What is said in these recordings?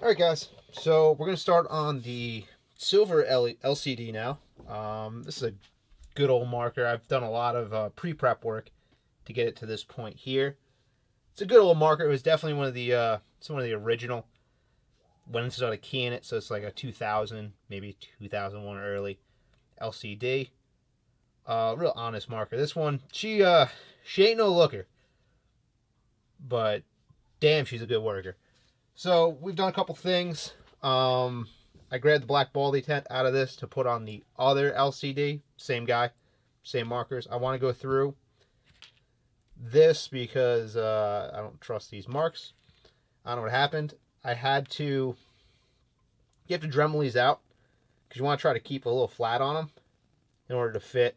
Alright guys, so we're going to start on the silver LCD now. This is a good old marker. I've done a lot of pre-prep work to get it to this point here. It's a good old marker. It was definitely one of the original when it started keying it, so it's like a 2000, maybe 2001 early LCD. Real honest marker. This one, she ain't no looker, but damn, she's a good worker. So we've done a couple things. I grabbed the black baldy tent out of this to put on the other LCD. Same guy, same markers. I want to go through this because I don't trust these marks. I don't know what happened. You have to Dremel these out because you want to try to keep a little flat on them in order to fit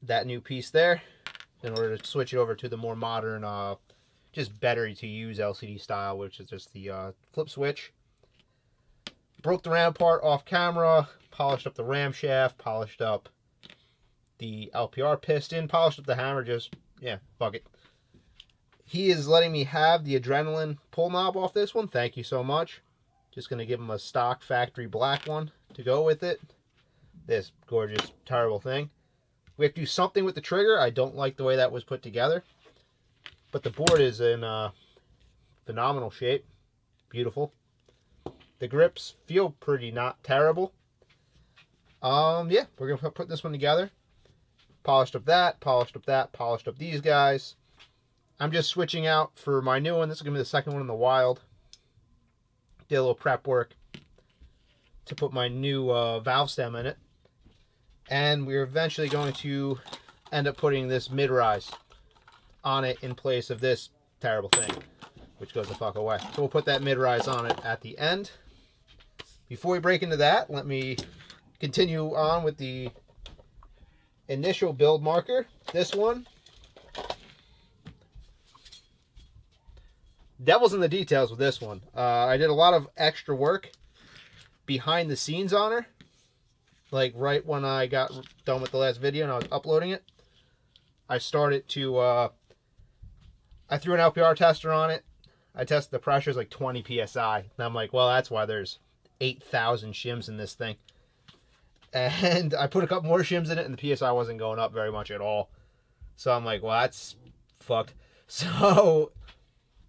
that new piece there, in order to switch it over to the more modern just better to use LCD style, which is just the flip switch. Broke the ram part off camera, polished up the ram shaft, polished up the LPR piston, polished up the hammer, just, yeah, fuck it. He is letting me have the adrenaline pull knob off this one. Thank you so much. Just going to give him a stock factory black one to go with it. This gorgeous, terrible thing. We have to do something with the trigger. I don't like the way that was put together. But the board is in phenomenal shape. Beautiful. The grips feel pretty not terrible. Yeah, we're going to put this one together. Polished up that, polished up that, polished up these guys. I'm just switching out for my new one. This is going to be the second one in the wild. Did a little prep work to put my new valve stem in it. And we're eventually going to end up putting this mid-rise on it in place of this terrible thing, which goes the fuck away. So we'll put that mid-rise on it at the end. Before we break into that, let me continue on with the initial build marker. This one, devil's in the details with this one. I did a lot of extra work behind the scenes on her. Like right when I got done with the last video and I was uploading it, I started to I threw an LPR tester on it. I tested the pressures like 20 psi. And I'm like, well, that's why there's 8,000 shims in this thing. And I put a couple more shims in it, and the PSI wasn't going up very much at all. So I'm like, well, that's fucked. So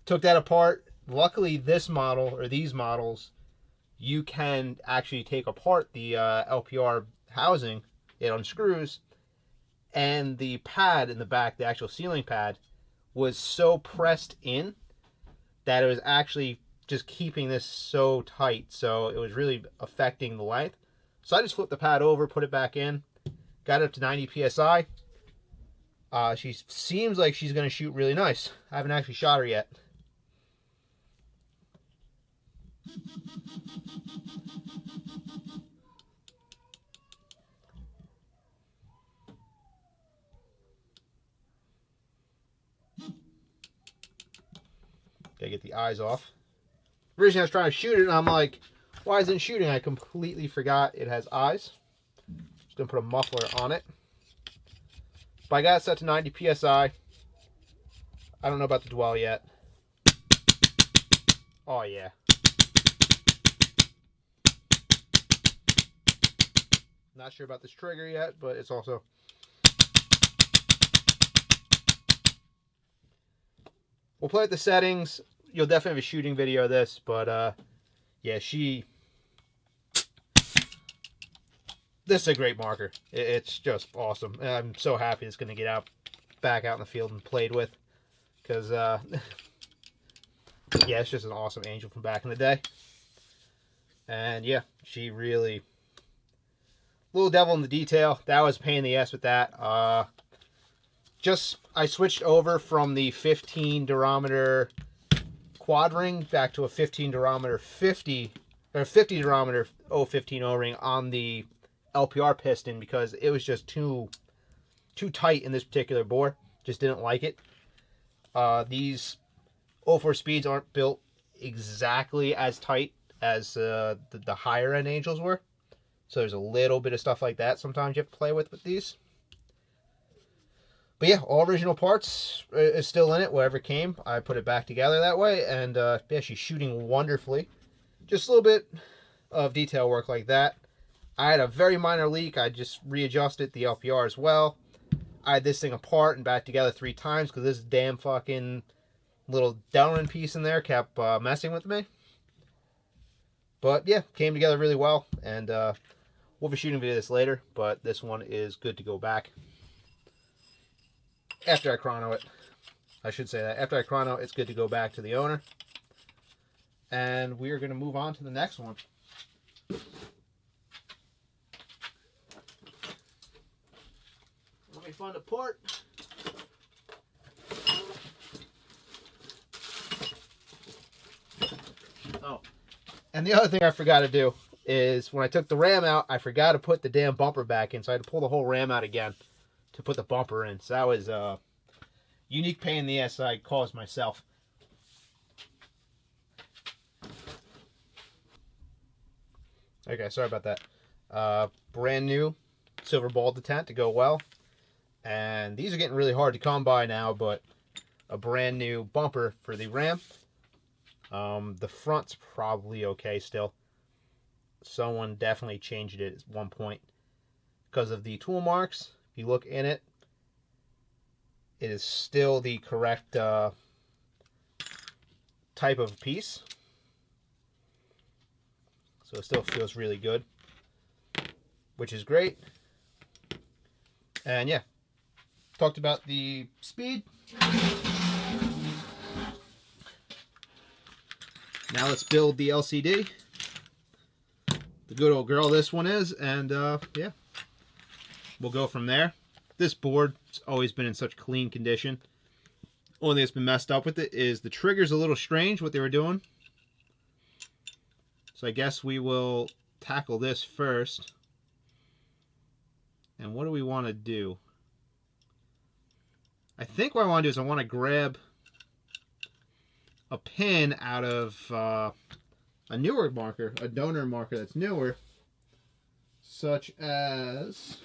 took that apart. Luckily, this model, or these models, you can actually take apart the LPR housing. It unscrews. And the pad in the back, the actual ceiling pad, was so pressed in that it was actually just keeping this so tight. So it was really affecting the length. So I just flipped the pad over, put it back in, got it up to 90 psi. She seems like she's going to shoot really nice. I haven't actually shot her yet. Gotta get the eyes off. Originally I was trying to shoot it and I'm like, why isn't it shooting? I completely forgot it has eyes. Just gonna put a muffler on it. But I got it set to 90 psi. I don't know about the dwell yet. Oh yeah. Not sure about this trigger yet, but it's also... We'll play with the settings. You'll definitely have a shooting video of this, but yeah, this is a great marker. It's just awesome. I'm so happy it's going to get back out in the field and played with, because yeah, it's just an awesome angel from back in the day. And yeah, she really, little devil in the detail. That was a pain in the ass with that. I switched over from the 15 durometer quad ring back to a 15 durometer 50 durometer 015 O-ring on the LPR piston because it was just too tight in this particular bore. Just didn't like it. These 04 speeds aren't built exactly as tight as the higher end Angels were. So there's a little bit of stuff like that sometimes you have to play with these. But yeah, all original parts is still in it. Whatever came, I put it back together that way. And yeah, she's shooting wonderfully. Just a little bit of detail work like that. I had a very minor leak. I just readjusted the LPR as well. I had this thing apart and back together 3 times because this damn fucking little Delrin piece in there kept messing with me. But yeah, came together really well. And we'll be shooting a video of this later. But this one is good to go back. After I chrono it. I should say that. After I chrono, it's good to go back to the owner. And we are going to move on to the next one. Let me find a port. Oh. And the other thing I forgot to do is when I took the ram out, I forgot to put the damn bumper back in. So I had to pull the whole ram out again to put the bumper in. So that was a unique pain in the ass I caused myself. Okay, sorry about that. Brand new silver ball detent to go well. And these are getting really hard to come by now, but a brand new bumper for the ram. The front's probably okay still. Someone definitely changed it at one point. Because of the tool marks, if you look in it, it is still the correct type of piece. So it still feels really good, which is great. And yeah, talked about the speed. Now let's build the LCD. The good old girl this one is, and yeah, we'll go from there. This board's always been in such clean condition. Only thing that's been messed up with it is the trigger's a little strange what they were doing. So I guess we will tackle this first. And what do we want to do? I think what I want to do is I want to grab a pin out of a newer marker, a donor marker that's newer, such as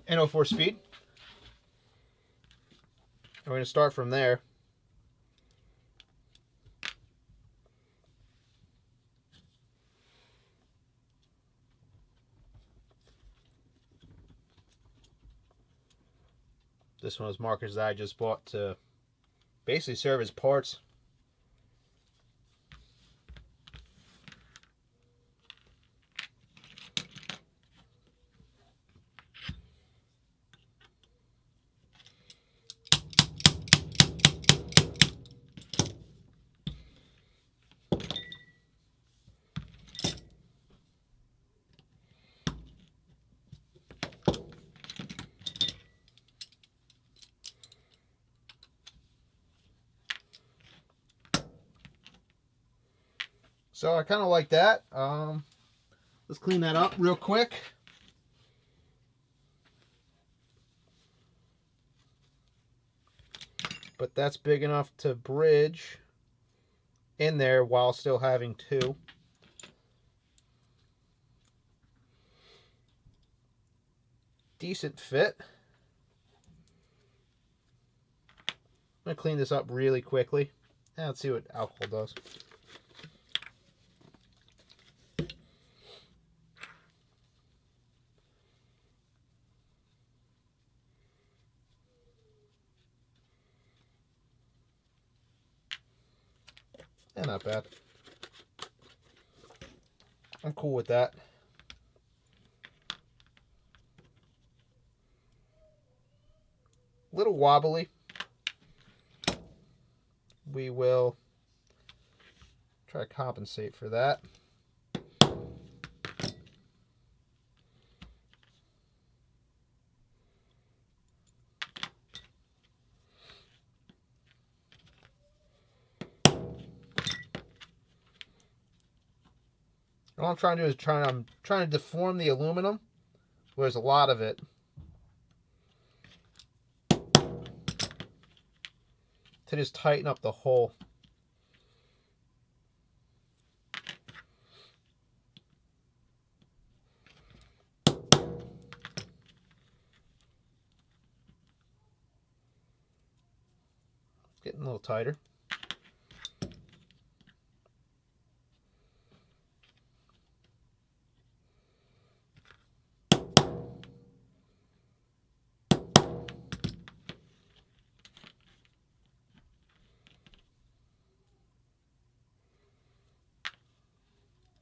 N04 speed. And we're going to start from there. This one was markers that I just bought to basically serve as parts. So I kind of like that. Let's clean that up real quick. But that's big enough to bridge in there while still having 2. Decent fit. I'm going to clean this up really quickly. And let's see what alcohol does. And not bad. I'm cool with that. A little wobbly. We will try to compensate for that. All I'm trying to do is I'm trying to deform the aluminum where there's a lot of it. to just tighten up the hole. Getting a little tighter.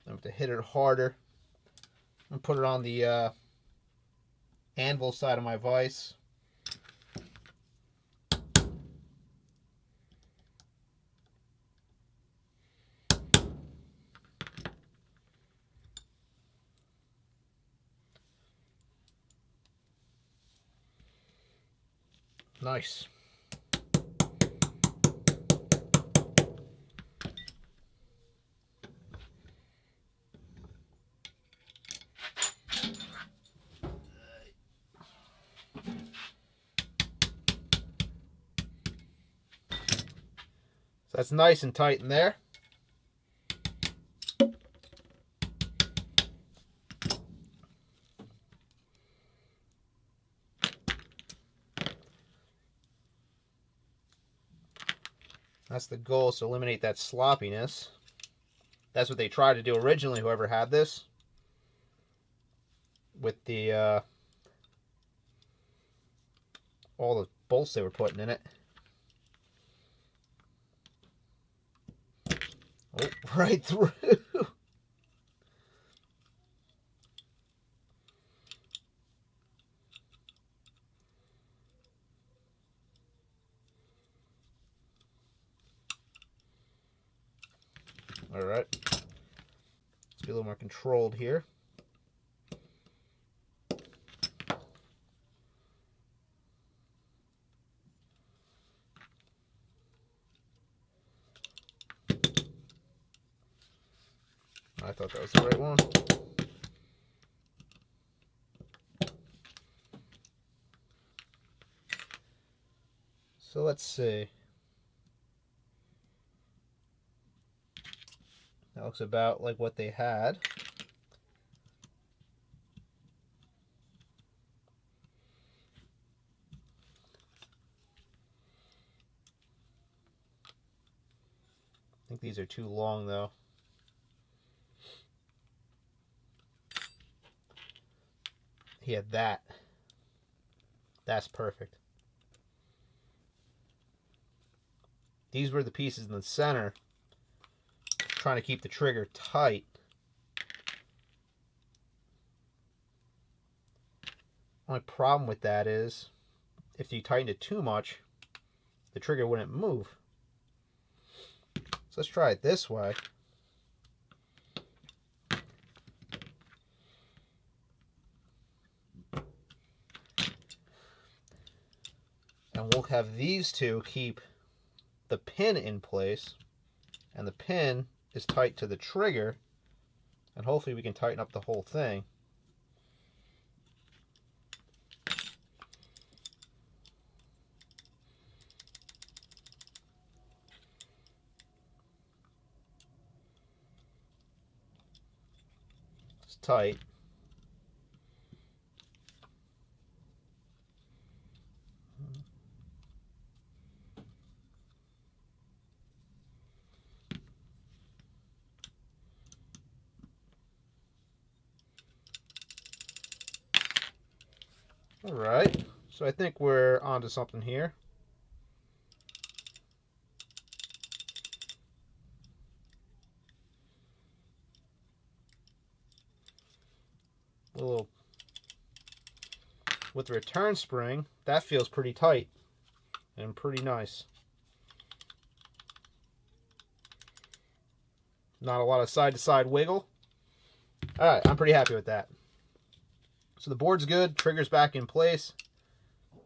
I have to hit it harder and put it on the anvil side of my vise. Nice. So that's nice and tight in there. That's the goal, is to eliminate that sloppiness. That's what they tried to do originally, whoever had this, with the all the bolts they were putting in it. Oh, right through. All right. Let's be a little more controlled here. I thought that was the right one. So let's see. That looks about like what they had. I think these are too long though. He had that. That's perfect. These were the pieces in the center, trying to keep the trigger tight. Only problem with that is, if you tighten it too much, the trigger wouldn't move. So let's try it this way. And we'll have these two keep the pin in place, and the pin is tight to the trigger, and hopefully we can tighten up the whole thing. It's tight. All right, so I think we're onto something here. A little with the return spring, that feels pretty tight and pretty nice. Not a lot of side-to-side wiggle. All right, I'm pretty happy with that. So the board's good, trigger's back in place.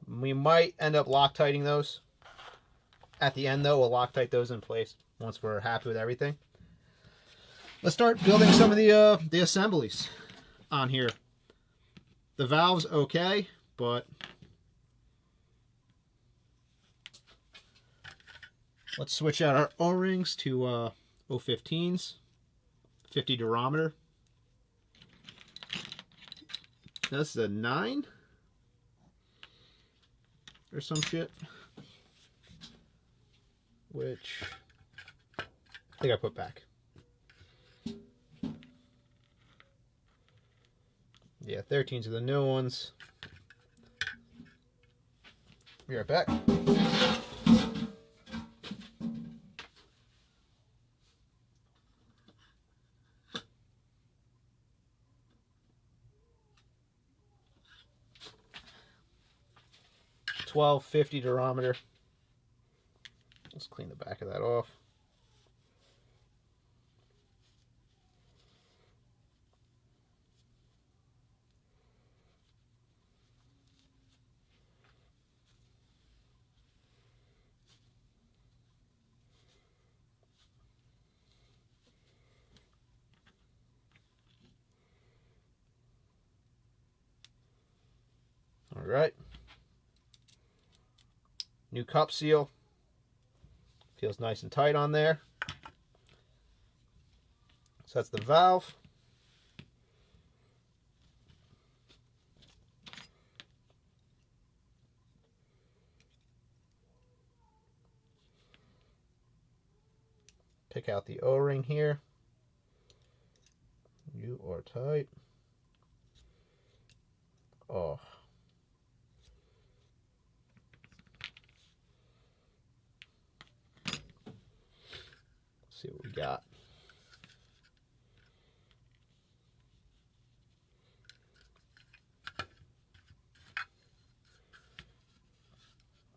We might end up Loctiting those. At the end though, we'll Loctite those in place once we're happy with everything. Let's start building some of the assemblies on here. The valve's okay, but Let's switch out our O-rings to 015s, 50 durometer. That's a 9 or some shit, which I think I put back. Yeah, 13s are the new ones. Be right back. $12.50 durometer. Let's clean the back of that off. All right. New cup seal. Feels nice and tight on there. So that's the valve. Pick out the O-ring here. You are tight. Oh. Let's see what we got.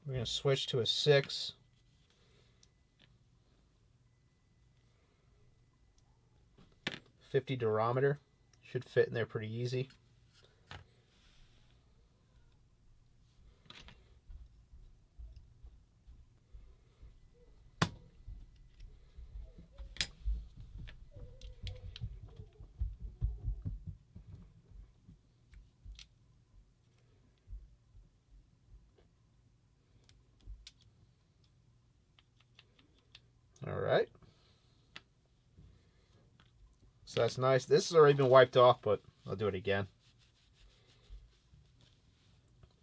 We're going to switch to a 6. $50 durometer. Should fit in there pretty easy. All right. So that's nice. This has already been wiped off, but I'll do it again.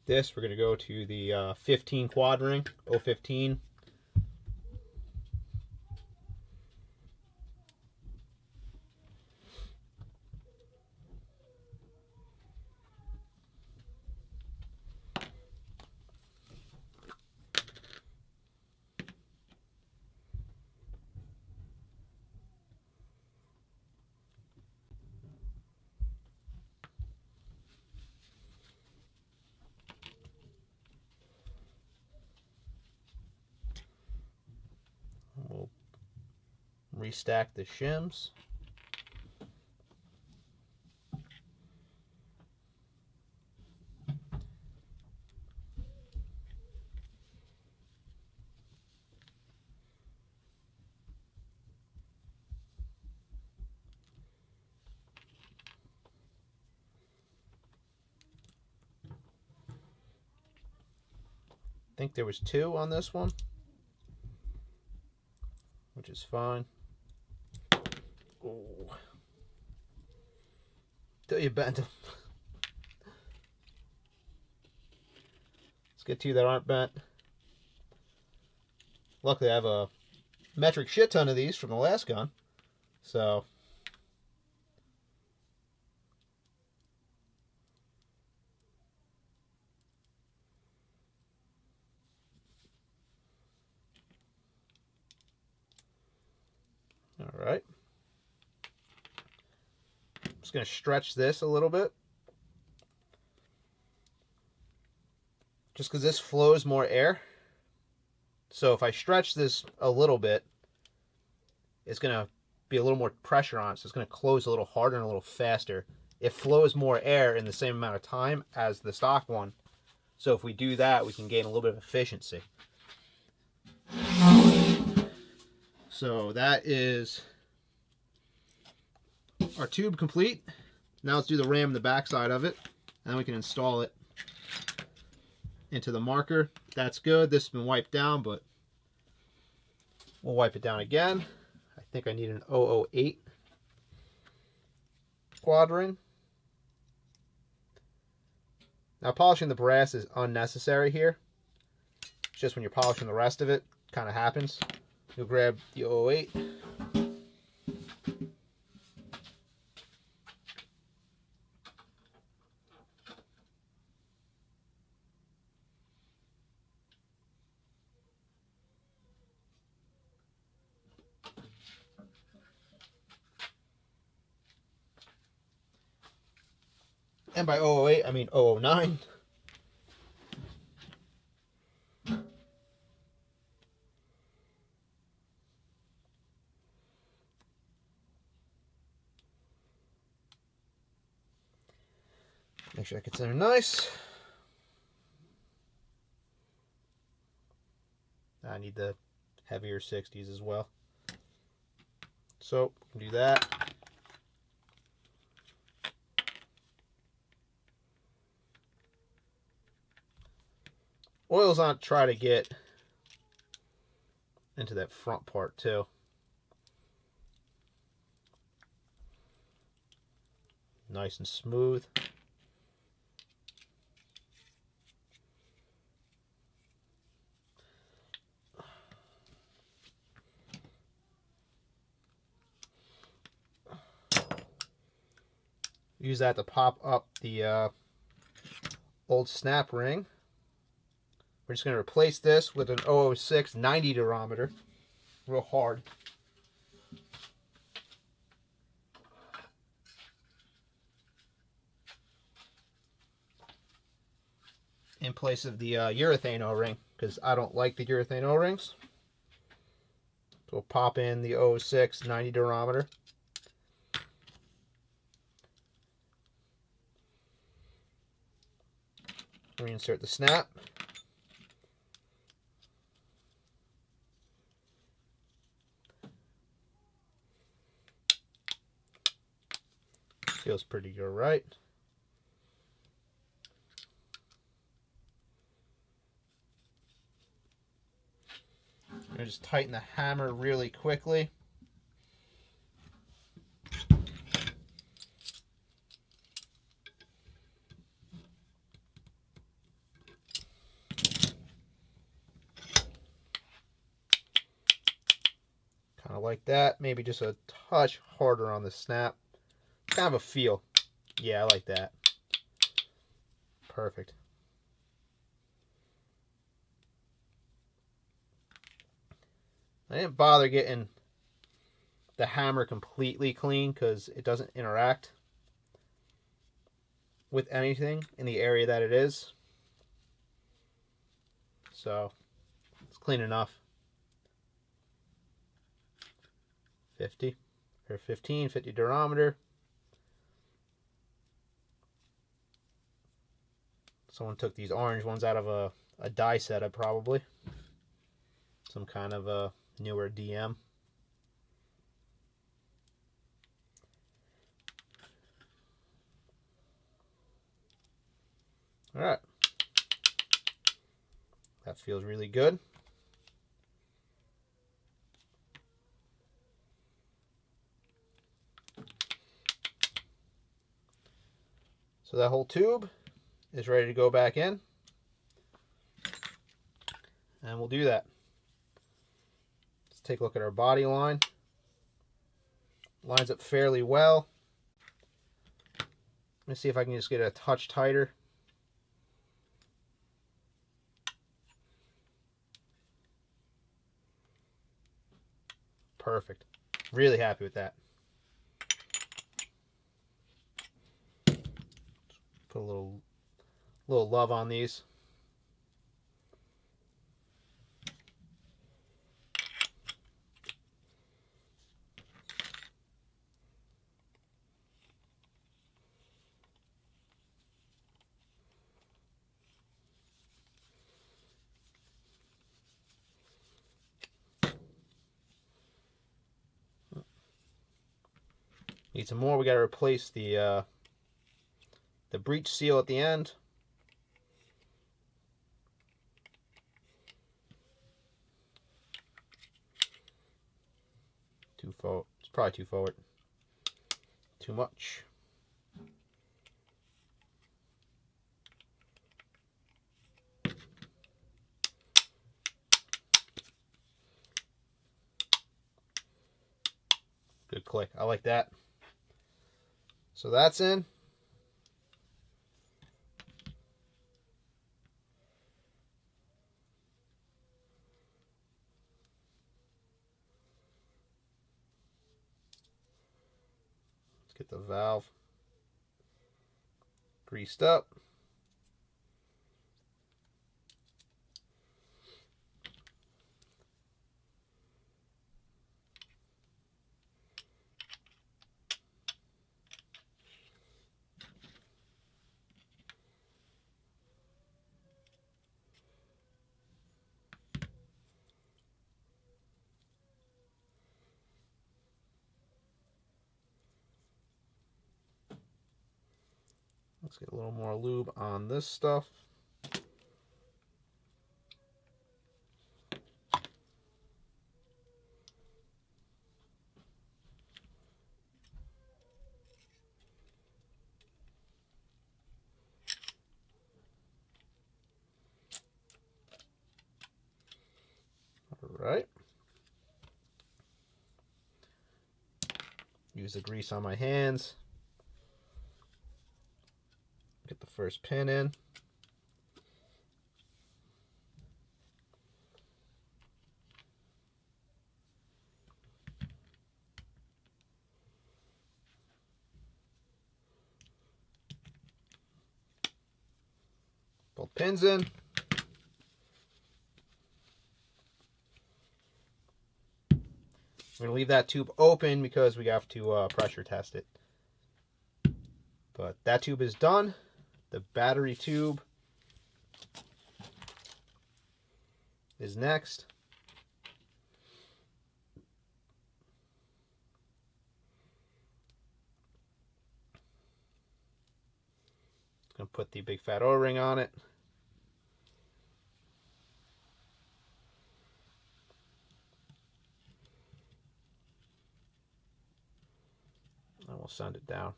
This, we're going to go to the 15 quad ring, 015. We'll restack the shims. I think there was 2 on this one, which is fine. Oh. Till you bent them. Let's get 2 that aren't bent. Luckily, I have a metric shit ton of these from the last gun, so all right. I'm just going to stretch this a little bit, just because this flows more air. So if I stretch this a little bit, it's going to be a little more pressure on it, so it's going to close a little harder and a little faster. It flows more air in the same amount of time as the stock one. So if we do that, we can gain a little bit of efficiency. So that is our tube complete. Now let's do the ram in the back side of it, and then we can install it into the marker. That's good. This has been wiped down, but We'll wipe it down again. I think I need an 008 quad ring. Now polishing the brass is unnecessary here. It's just when you're polishing the rest of it, kind of happens. You'll grab the 008. And by 008, I mean 009. Make sure that gets in there nice. I need the heavier 60s as well. So, do that. Oil's on, try to get into that front part too. Nice and smooth. Use that to pop up the old snap ring. We're just going to replace this with an 006 90 durometer. Real hard. In place of the urethane O-ring, because I don't like the urethane O-rings. So we'll pop in the 006 90 durometer. Reinsert the snap. Feels pretty good, right? And just tighten the hammer really quickly. Kind of like that. Maybe just a touch harder on the snap. Kind of a feel. Yeah, I like that. Perfect. I didn't bother getting the hammer completely clean because it doesn't interact with anything in the area that it is. So it's clean enough. 50 durometer. Someone took these orange ones out of a die setup, probably. Some kind of a newer DM. Alright. That feels really good. So that whole tube is ready to go back in. And we'll do that. Let's take a look at our body line. Lines up fairly well. Let me see if I can just get it a touch tighter. Perfect. Really happy with that. Put a little love on these. Need some more. We got to replace the breech seal at the end. Probably too forward. Too much. Good click. I like that. So that's in. Let's get the valve greased up. Let's get a little more lube on this stuff. All right. Use the grease on my hands. Get the first pin in. Both pins in. We're going to leave that tube open because we have to pressure test it. But that tube is done. The battery tube is next. Going to put the big fat O-ring on it. And we'll sand it down.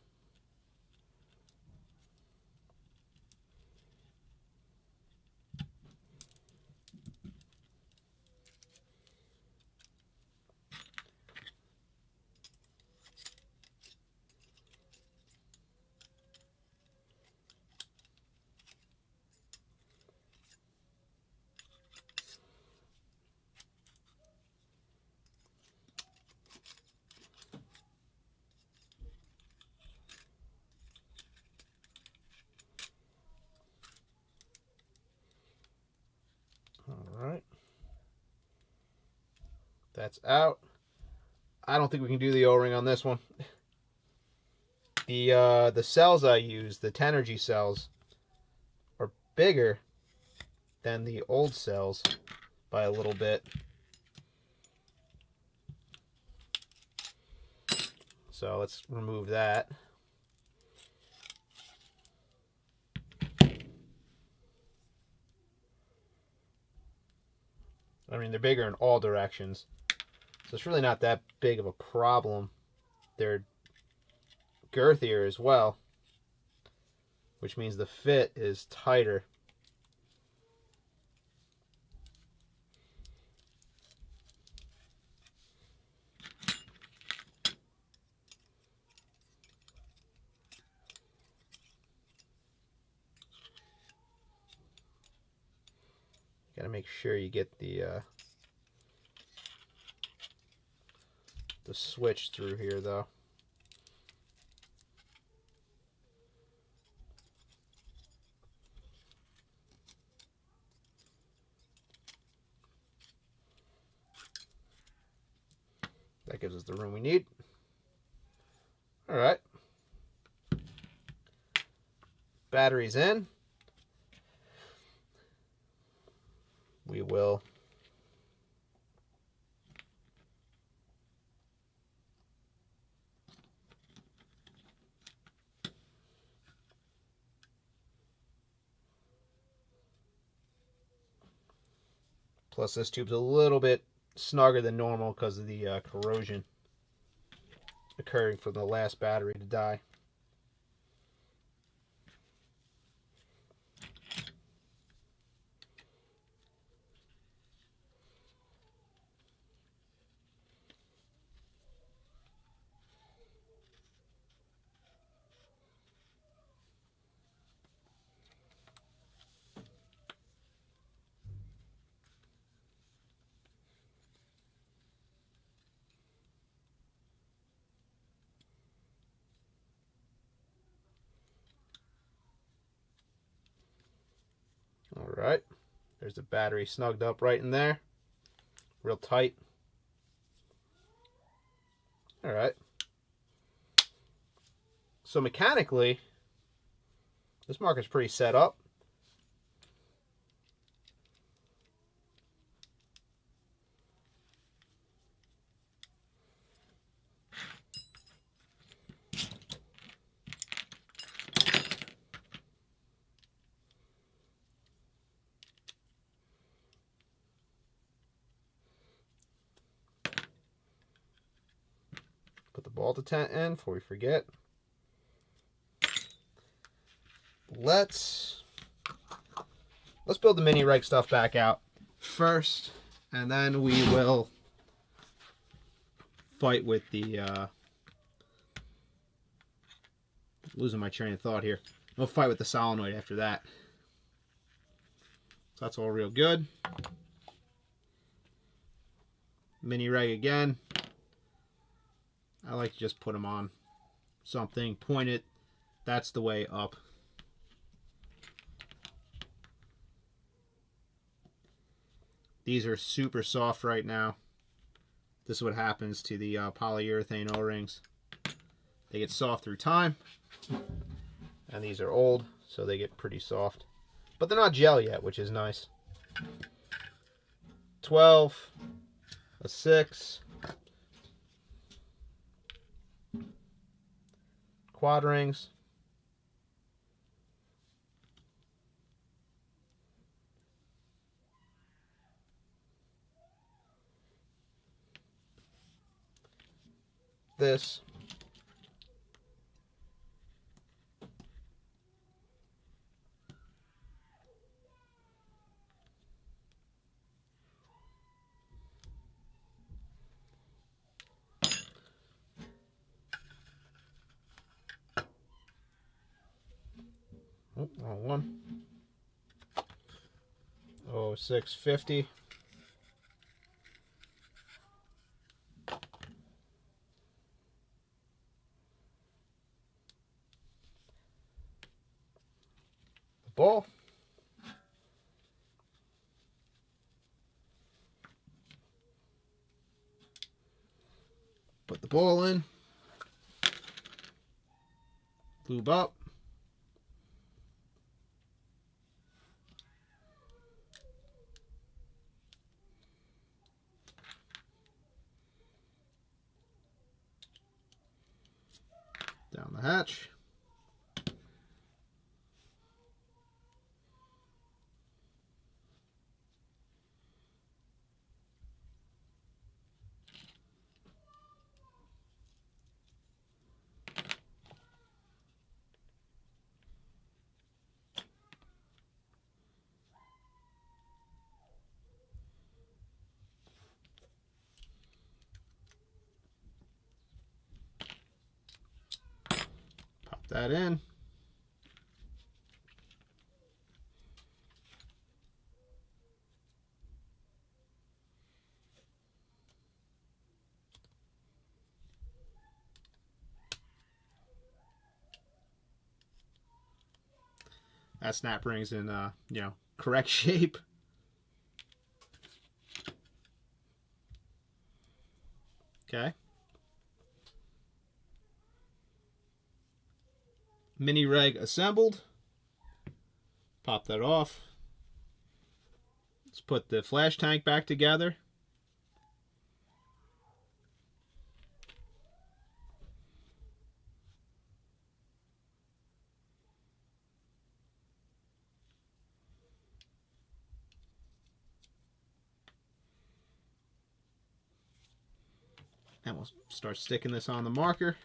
Alright. That's out. I don't think we can do the O-ring on this one. The cells I use, the Tenergy cells, are bigger than the old cells by a little bit. So let's remove that. I mean, they're bigger in all directions, so it's really not that big of a problem. They're girthier as well, which means the fit is tighter. Gotta make sure you get the switch through here, though. That gives us the room we need. All right. Batteries in. We will plus this tube's a little bit snugger than normal because of the corrosion. occurring for the last battery to die. Alright, there's the battery snugged up right in there. Real tight. Alright. So mechanically, this marker's pretty set up. Put the ball detent in before we forget. Let's build the mini reg stuff back out first, and then we will fight with the losing my train of thought here. We'll fight with the solenoid after that. So that's all real good. Mini reg again. I like to just put them on something, point it, that's the way up. These are super soft right now. This is what happens to the polyurethane O-rings. They get soft through time, and these are old, so they get pretty soft. But they're not gel yet, which is nice. 12, a 6, quad rings, this, oh, wrong one. Oh, 650. The ball. Put the ball in. Lube up. Down the hatch. Pop that in. That snap ring's in, correct shape. Okay. Mini reg assembled. Pop that off. Let's put the flash tank back together. And we'll start sticking this on the marker.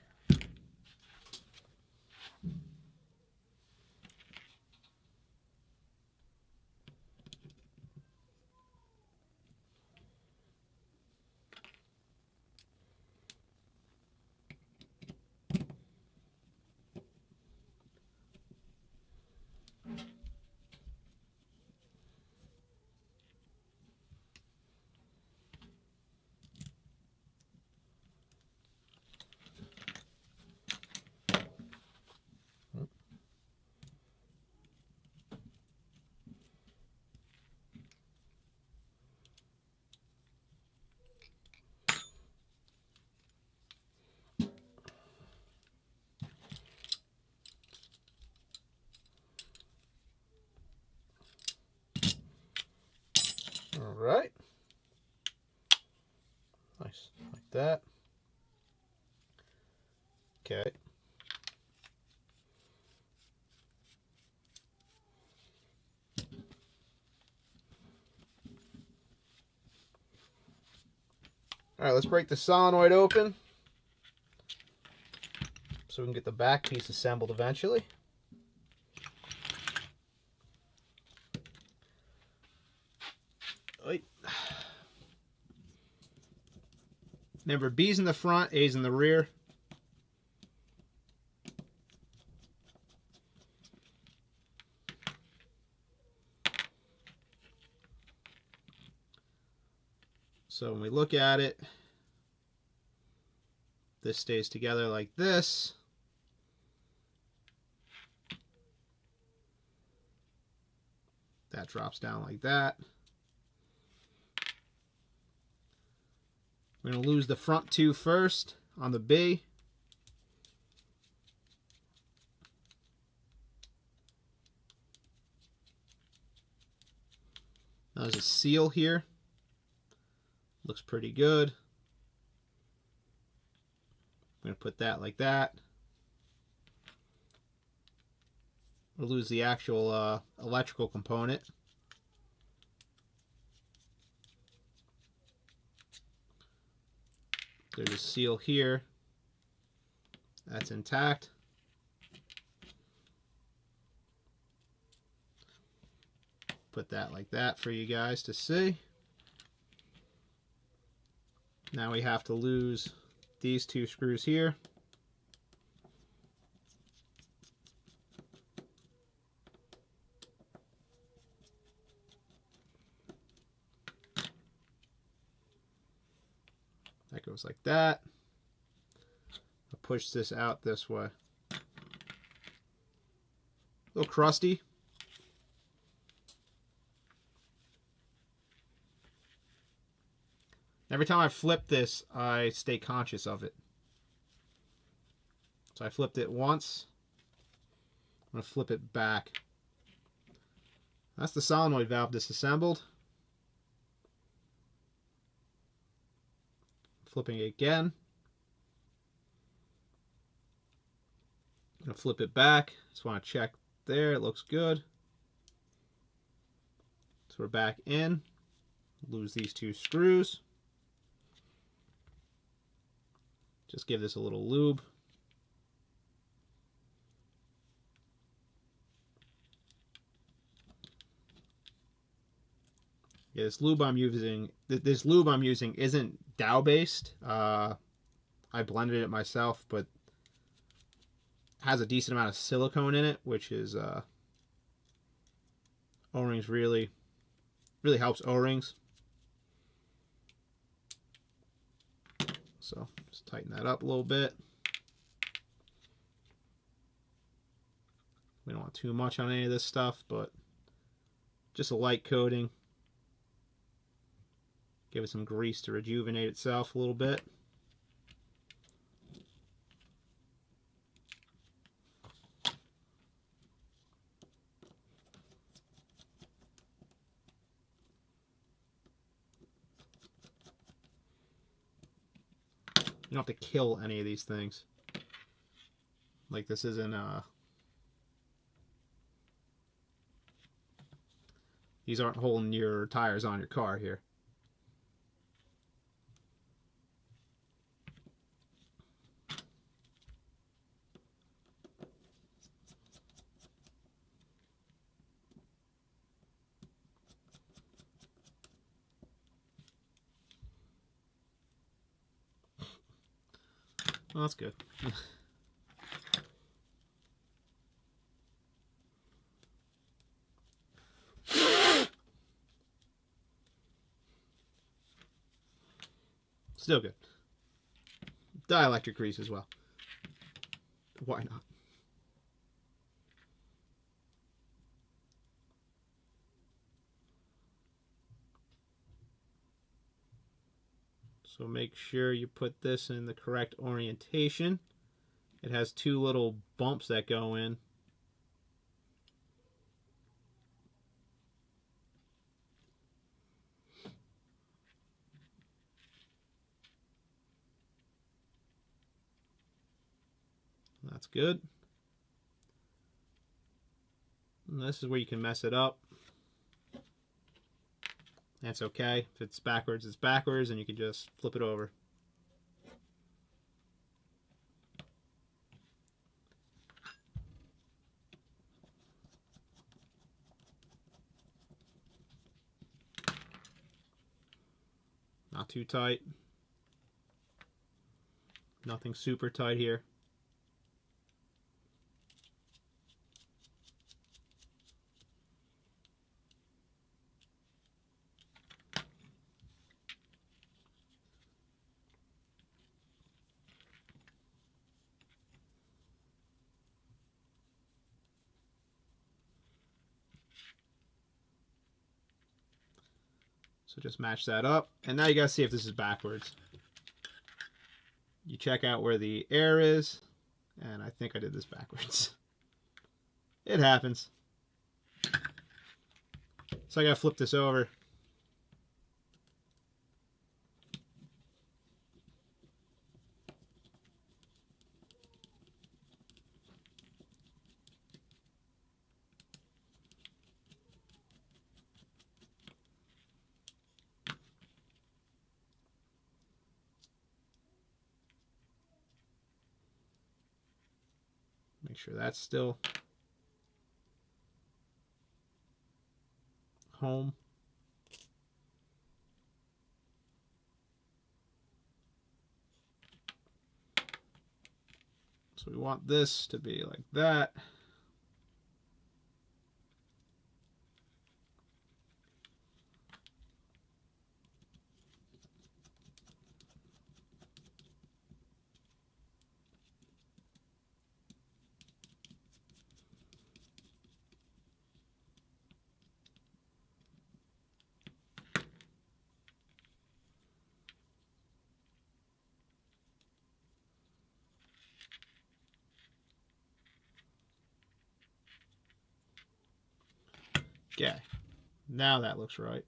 All right. Nice, like that. Okay. All right, let's break the solenoid open so we can get the back piece assembled eventually. Right. Remember, B's in the front, A's in the rear. So when we look at it, this stays together like this. That drops down like that. We're going to lose the front two first on the B. Now there's a seal here. Looks pretty good. I'm going to put that like that. We'll lose the actual electrical component. There's a seal here. That's intact. Put that like that for you guys to see. Now we have to lose these two screws here. That goes like that. I'll push this out this way. A little crusty. Every time I flip this, I stay conscious of it. So I flipped it once. I'm going to flip it back. That's the solenoid valve disassembled. Flipping it again. I'm going to flip it back. Just want to check there. It looks good. So we're back in. Lose these two screws. Just give this a little lube. Yeah, this lube I'm using isn't Dow based. I blended it myself, but has a decent amount of silicone in it, which is O-rings really helps O-rings. So just tighten that up a little bit. We don't want too much on any of this stuff, but just a light coating. Give it some grease to rejuvenate itself a little bit. You don't have to kill any of these things. Like this isn't these aren't holding your tires on your car here. Well, that's good. Still good. Dielectric grease as well. Why not? So make sure you put this in the correct orientation. It has two little bumps that go in. That's good. And this is where you can mess it up. That's okay. If it's backwards, it's backwards, and you can just flip it over. Not too tight. Nothing super tight here. So just match that up. And now you gotta see if this is backwards. You check out where the air is. And I think I did this backwards. It happens. So I gotta flip this over. Make sure that's still home. So we want this to be like that. Okay, now that looks right.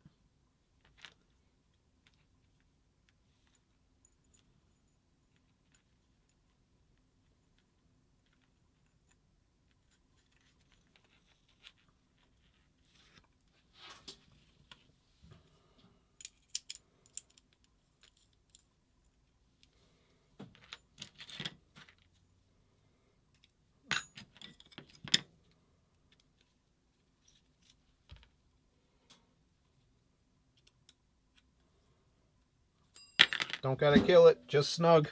Don't gotta kill it, just snug.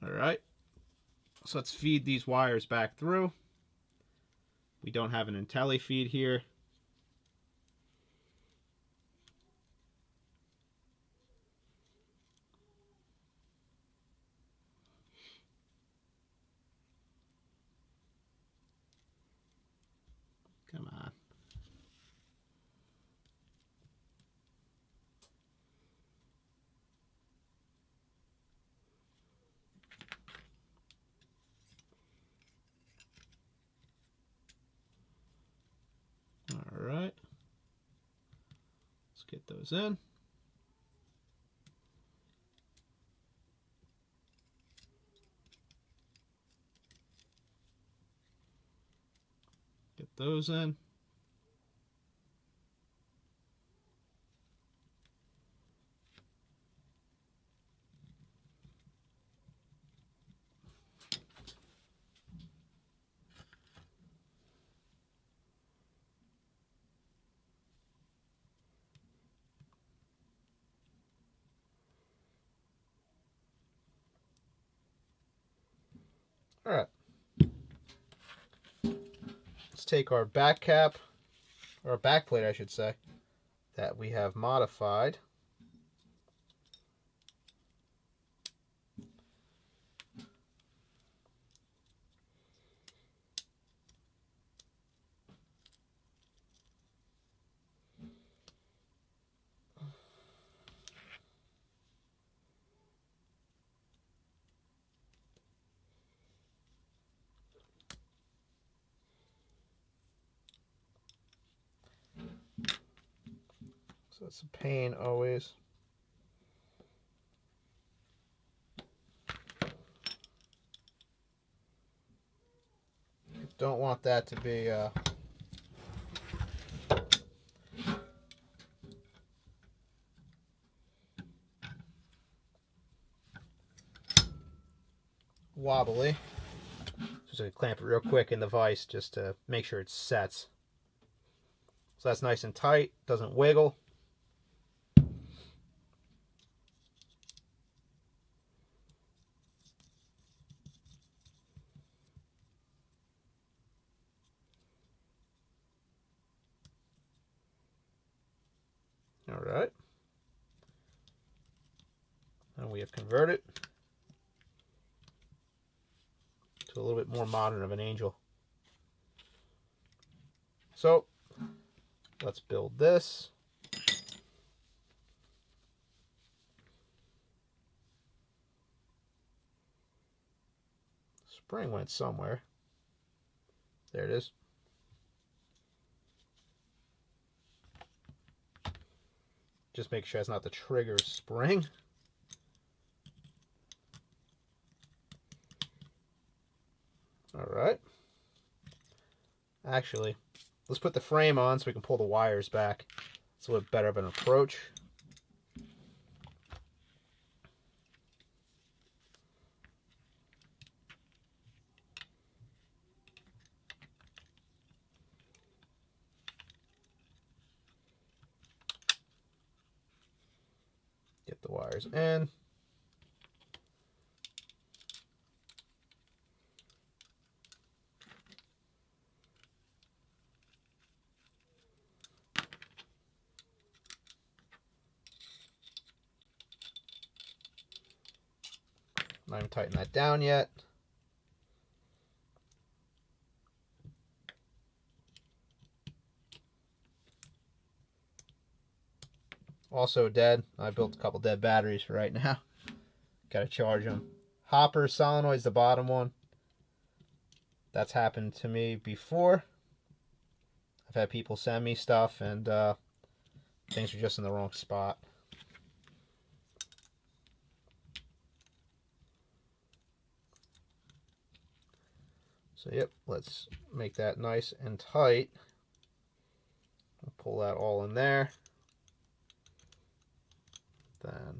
Alright, so let's feed these wires back through. We don't have an Intelli feed here. Come on. All right. Let's get those in. Get those in. All right. Let's take our back cap, or back plate, I should say, that we have modified. So it's a pain always. Don't want that to be wobbly. Just gonna clamp it real quick in the vise just to make sure it sets. So that's nice and tight, doesn't wiggle. All right. And we have converted to a little bit more modern of an angel. So let's build this. Spring went somewhere. There it is. Just make sure it's not the trigger spring. All right. Actually, let's put the frame on so we can pull the wires back. It's a little bit better of an approach. Get the wires in. Not even tighten that down yet. Also dead. I built a couple dead batteries for right now. Gotta charge them. Hopper solenoid's the bottom one. That's happened to me before. I've had people send me stuff and things are just in the wrong spot. So yep, let's make that nice and tight. I'll pull that all in there. Then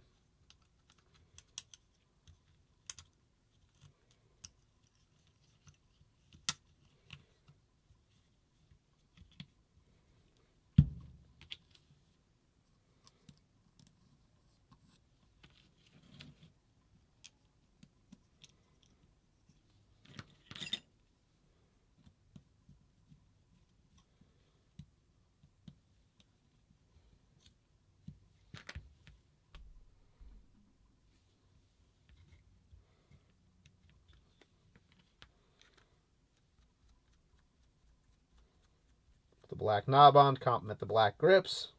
the black knob on, complement the black grips.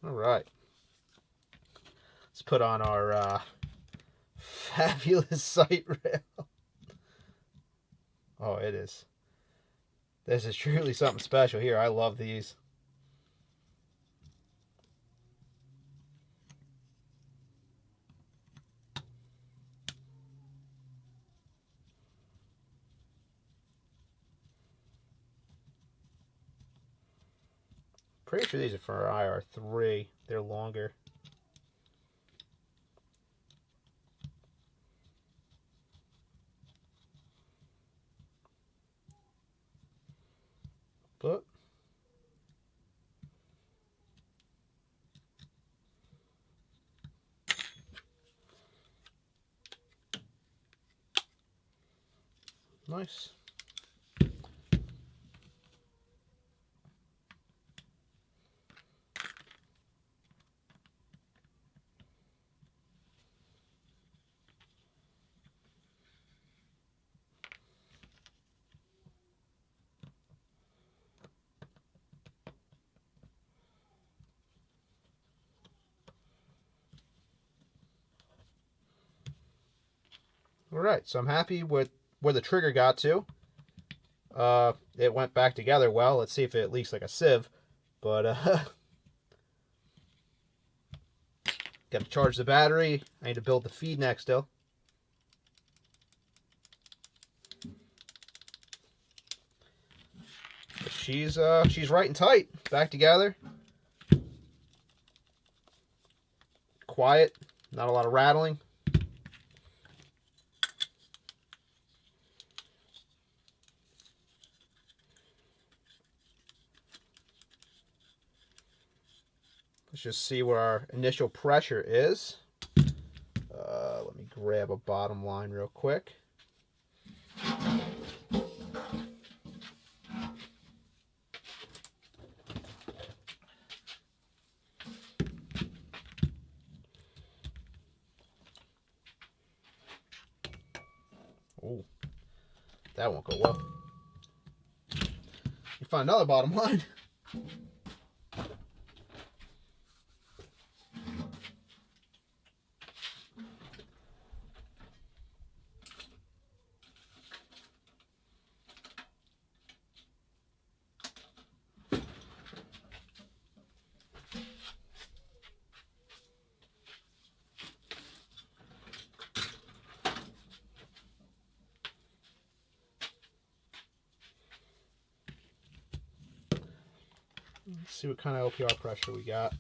All right. Let's put on our fabulous sight rail. Oh, it is. This is truly something special here. I love these. Pretty sure these are for IR3. They're longer. But Nice. Alright, so I'm happy with where the trigger got to. It went back together well. Let's see if it leaks like a sieve. But, got to charge the battery. I need to build the feed neck still. But she's right and tight. Back together. Quiet. Not a lot of rattling. Let's just see where our initial pressure is. Let me grab a bottom line real quick. Oh, that won't go well. You find another bottom line. Let's see what kind of LPR pressure we got.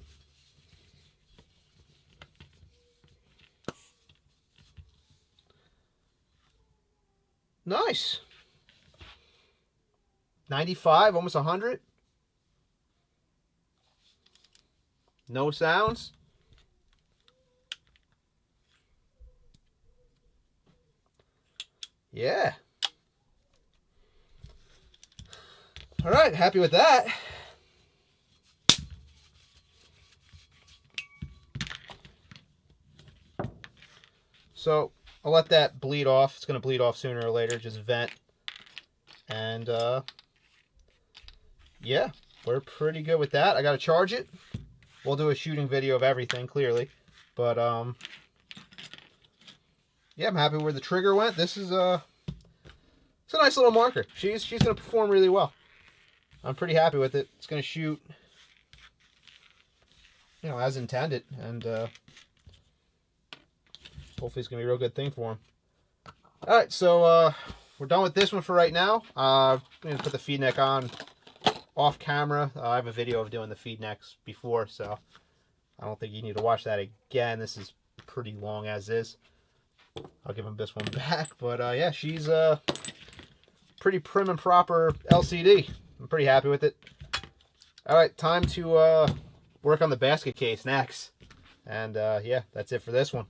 Nice. 95, almost 100. No sounds. Yeah. All right, happy with that. So I'll let that bleed off. It's going to bleed off sooner or later. Just vent. And yeah, we're pretty good with that. I got to charge it. We'll do a shooting video of everything, clearly. But yeah, I'm happy where the trigger went. This is it's a nice little marker. She's going to perform really well. I'm pretty happy with it. It's going to shoot, you know, as intended. And hopefully it's going to be a real good thing for him. Alright, so we're done with this one for right now. I'm going to put the feed neck on off camera. I have a video of doing the feed necks before, so I don't think you need to watch that again. This is pretty long as is. I'll give him this one back. But yeah, she's pretty prim and proper LCD. I'm pretty happy with it. Alright, time to work on the basket case next. And yeah, that's it for this one.